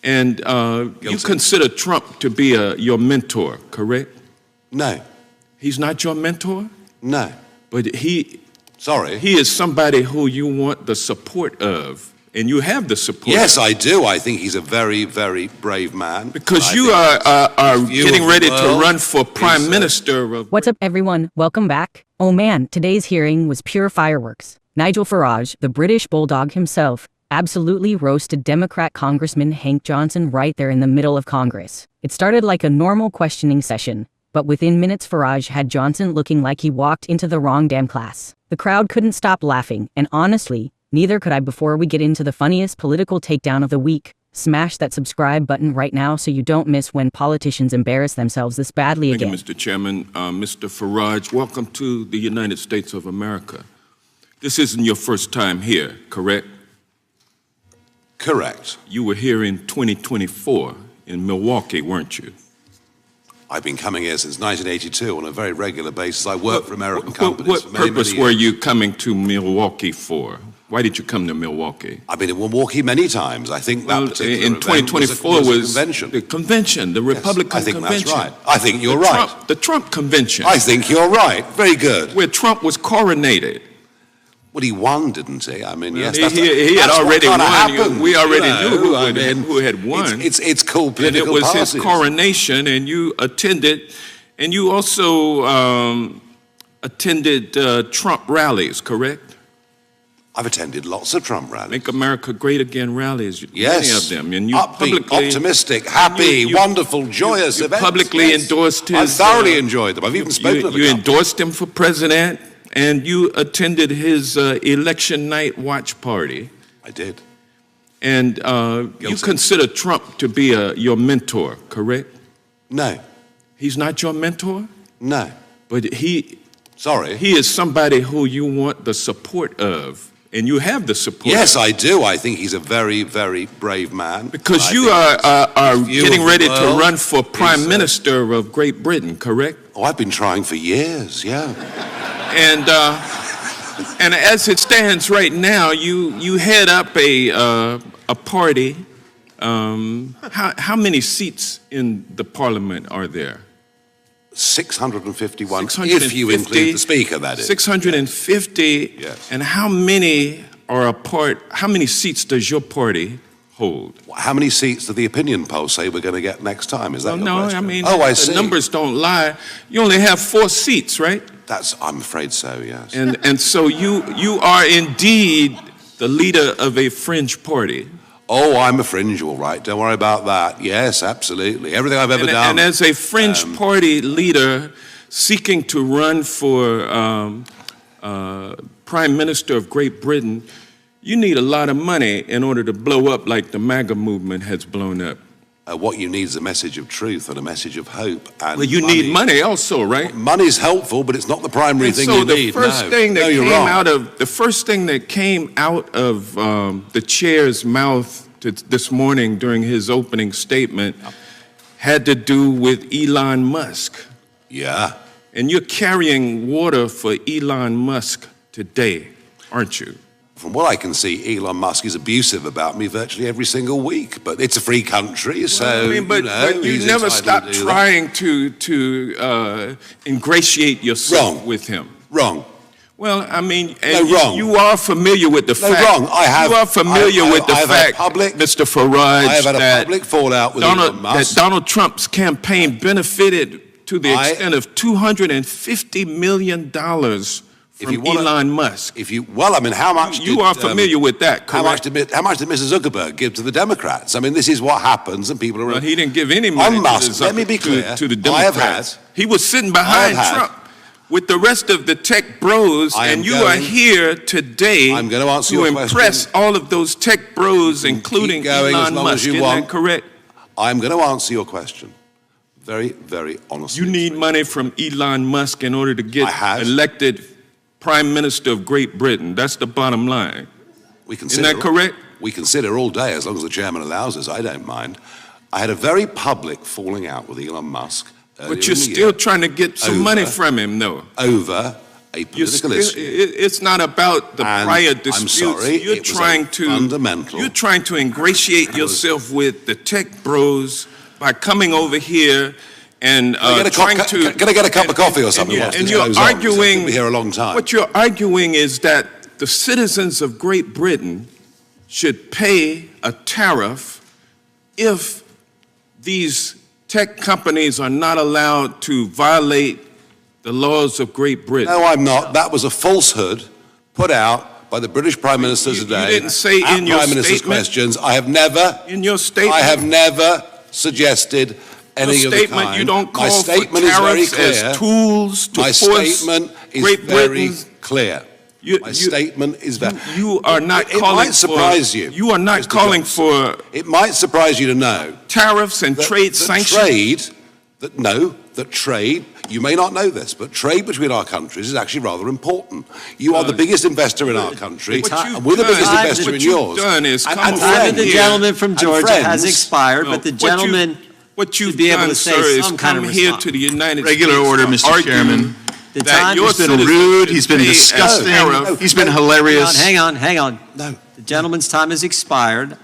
And you consider Trump to be your mentor, correct? No. He's not your mentor? No. But he is somebody who you want the support of, and you have the support. Yes, I do. I think he's a very, very brave man. Because you are getting ready to run for prime minister of... What's up, everyone? Welcome back. Oh man, today's hearing was pure fireworks. Nigel Farage, the British bulldog himself, absolutely roasted Democrat Congressman Hank Johnson right there in the middle of Congress. It started like a normal questioning session, but within minutes Farage had Johnson looking like he walked into the wrong damn class. The crowd couldn't stop laughing, and honestly, neither could I. Before we get into the funniest political takedown of the week, smash that subscribe button right now so you don't miss when politicians embarrass themselves this badly again. Thank you, Mr. Chairman. Mr. Farage, welcome to the United States of America. This isn't your first time here, correct? Correct. You were here in 2024 in Milwaukee, weren't you? I've been coming here since 1982 on a very regular basis. I work for American companies. What purpose were you coming to Milwaukee for? Why did you come to Milwaukee? I've been in Milwaukee many times. I think that particular in 2024 was the convention. The Republican convention. I think that's right. I think you're right. The Trump convention. I think you're right. Very good. Where Trump was coronated. Well, he won, didn't he? I mean, yes, he had already won. We already knew who had won. It's called political parties. And it was his coronation, and you attended, and you also attended Trump rallies, correct? I've attended lots of Trump rallies. Make America Great Again rallies, yes. many of them. And you upbeat, optimistic, happy, wonderful, joyous events. You publicly endorsed his... I thoroughly enjoyed them. I've even spoken to them. You endorsed him for president. And you attended his election night watch party. I did. And you consider Trump to be your mentor, correct? No. He's not your mentor? No. But he is somebody who you want the support of, and you have the support. Yes, I do. I think he's a very, very brave man. Because you are getting ready to run for prime minister of Great Britain, correct? Oh, I've been trying for years, yeah. And as it stands right now, you head up a party. How many seats in the parliament are there? 651, if you include the speaker, that is. 650. Yes. And how many are a part? How many seats does your party hold? How many seats do the opinion polls say we're going to get next time? Is that your question? I mean, I the numbers don't lie. You only have 4 seats, right? I'm afraid so, yes. And so you are indeed the leader of a fringe party. Oh, I'm a fringe, all right. Don't worry about that. Yes, absolutely. Everything I've ever done. And as a fringe party leader seeking to run for Prime Minister of Great Britain, you need a lot of money in order to blow up like the MAGA movement has blown up. What you need is a message of truth and a message of hope. And well, you need money also, right? Well, money's helpful, but it's not the primary thing you need. So the first thing that came out of the chair's mouth this morning during his opening statement had to do with Elon Musk. Yeah. And you're carrying water for Elon Musk today, aren't you? From what I can see, Elon Musk is abusive about me virtually every single week. But it's a free country, so but you never stop trying to ingratiate yourself with him. Wrong. Well, I mean, wrong. You are familiar with the fact. Wrong. You are familiar with the fact, Mr. Farage, I have had a public fallout with Elon Musk. That Donald Trump's campaign benefited to the extent of $250 million from Elon Musk. How much? You are familiar with that, correct? How much did Mr. Zuckerberg give to the Democrats? I mean, this is what happens, and people are. Well, he didn't give any money Let me be clear. To the Democrats. He was sitting behind Trump with the rest of the tech bros, and you are here today to impress all of those tech bros, including Elon Musk. Isn't that correct? I'm going to answer your question very, very honestly. You need money from Elon Musk in order to get elected Prime Minister of Great Britain. That's the bottom line. Isn't that correct? We consider all day, as long as the chairman allows us. I don't mind. I had a very public falling out with Elon Musk. But you're still trying to get some money from him, though. Over a political issue. It's not about the prior disputes. I'm sorry, you're trying to ingratiate yourself with the tech bros by coming over here and trying to. Can I get a cup of coffee or something? And you're arguing. We'll be here a long time. What you're arguing is that the citizens of Great Britain should pay a tariff if these tech companies are not allowed to violate the laws of Great Britain. No, I'm not. That was a falsehood put out by the British Prime Minister today. You didn't say in your Prime Minister's statement. Questions. I have never. In your statement. I have never suggested any of the kind. You don't call My statement for is very tariffs clear. as tools to My force statement is Great very Britain's. clear. My statement is very. You are not it calling might surprise for. you. You are not Mr. calling Johnson. for. It might surprise you to know Tariffs and trade sanctions. Trade. You may not know this, but trade between our countries is actually rather important. You are the biggest investor in our country, and we're the biggest investor in yours. Time of the gentleman from Georgia has expired, but the gentleman should be able to say some kind of response. Here to the United Regular States order, Mr. Chairman. He's been rude, he's been disgusting, he's been hilarious. Hang on. No. The gentleman's time has expired.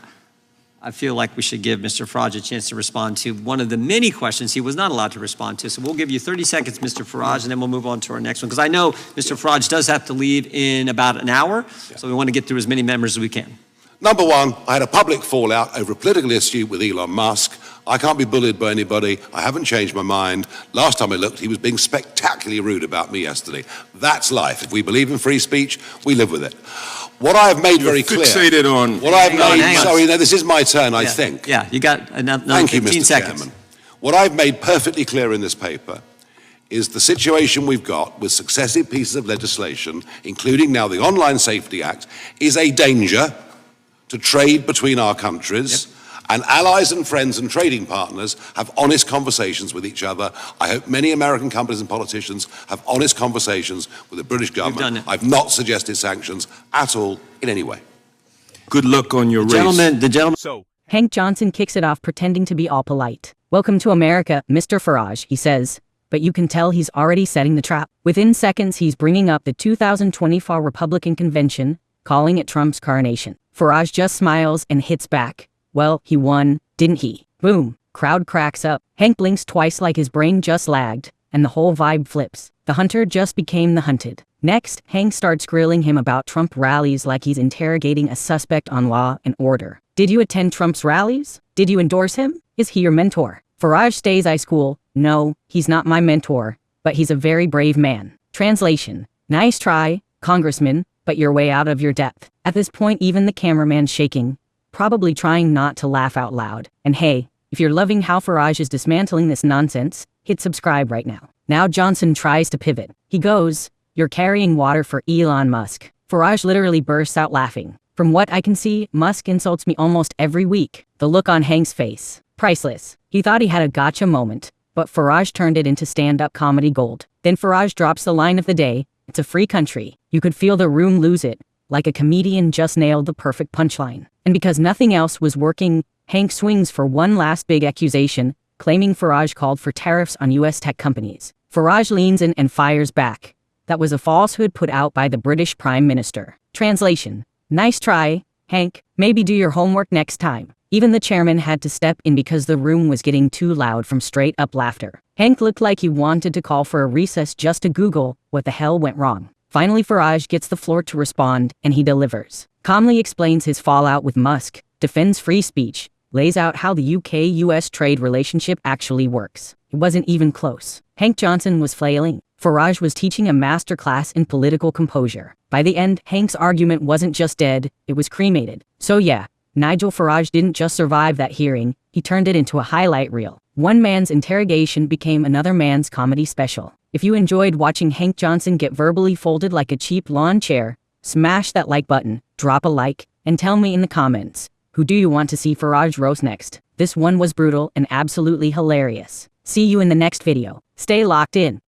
I feel like we should give Mr. Farage a chance to respond to one of the many questions he was not allowed to respond to. So we'll give you 30 seconds, Mr. Farage, and then we'll move on to our next one. Because I know Mr. Farage does have to leave in about an hour, so we want to get through as many members as we can. Number one, I had a public fallout over a political issue with Elon Musk. I can't be bullied by anybody. I haven't changed my mind. Last time I looked, he was being spectacularly rude about me yesterday. That's life. If we believe in free speech, we live with it. What I have made very clear. Fixated on. What I have made. Sorry, no, this is my turn, I think. Yeah, you got another Thank 15 you, Mr. seconds. Chairman. What I've made perfectly clear in this paper is the situation we've got with successive pieces of legislation, including now the Online Safety Act, is a danger to trade between our countries. Yep. And allies and friends and trading partners have honest conversations with each other. I hope many American companies and politicians have honest conversations with the British government. I've not suggested sanctions at all in any way. Good luck on your race. The gentleman. Hank Johnson kicks it off pretending to be all polite. Welcome to America, Mr. Farage, he says. But you can tell he's already setting the trap. Within seconds, he's bringing up the 2024 Republican convention, calling it Trump's coronation. Farage just smiles and hits back. Well, he won, didn't he? Boom. Crowd cracks up. Hank blinks twice like his brain just lagged, and the whole vibe flips. The hunter just became the hunted. Next, Hank starts grilling him about Trump rallies like he's interrogating a suspect on Law and Order. Did you attend Trump's rallies? Did you endorse him? Is he your mentor? Farage stays high school. No, he's not my mentor, but he's a very brave man. Translation. Nice try, Congressman, but you're way out of your depth. At this point, even the cameraman's shaking, probably trying not to laugh out loud. And hey, if you're loving how Farage is dismantling this nonsense, hit subscribe right now. Now Johnson tries to pivot. He goes, "You're carrying water for Elon Musk." Farage literally bursts out laughing. From what I can see, Musk insults me almost every week. The look on Hank's face, priceless. He thought he had a gotcha moment, but Farage turned it into stand-up comedy gold. Then Farage drops the line of the day, "It's a free country." You could feel the room lose it, like a comedian just nailed the perfect punchline. And because nothing else was working, Hank swings for one last big accusation, claiming Farage called for tariffs on U.S. tech companies. Farage leans in and fires back. That was a falsehood put out by the British Prime Minister. Translation. Nice try, Hank. Maybe do your homework next time. Even the chairman had to step in because the room was getting too loud from straight-up laughter. Hank looked like he wanted to call for a recess just to Google what the hell went wrong. Finally, Farage gets the floor to respond, and he delivers. Calmly explains his fallout with Musk, defends free speech, lays out how the UK-US trade relationship actually works. It wasn't even close. Hank Johnson was flailing. Farage was teaching a masterclass in political composure. By the end, Hank's argument wasn't just dead, it was cremated. So yeah, Nigel Farage didn't just survive that hearing, he turned it into a highlight reel. One man's interrogation became another man's comedy special. If you enjoyed watching Hank Johnson get verbally folded like a cheap lawn chair, smash that like button, drop a like, and tell me in the comments, who do you want to see Farage roast next? This one was brutal and absolutely hilarious. See you in the next video. Stay locked in.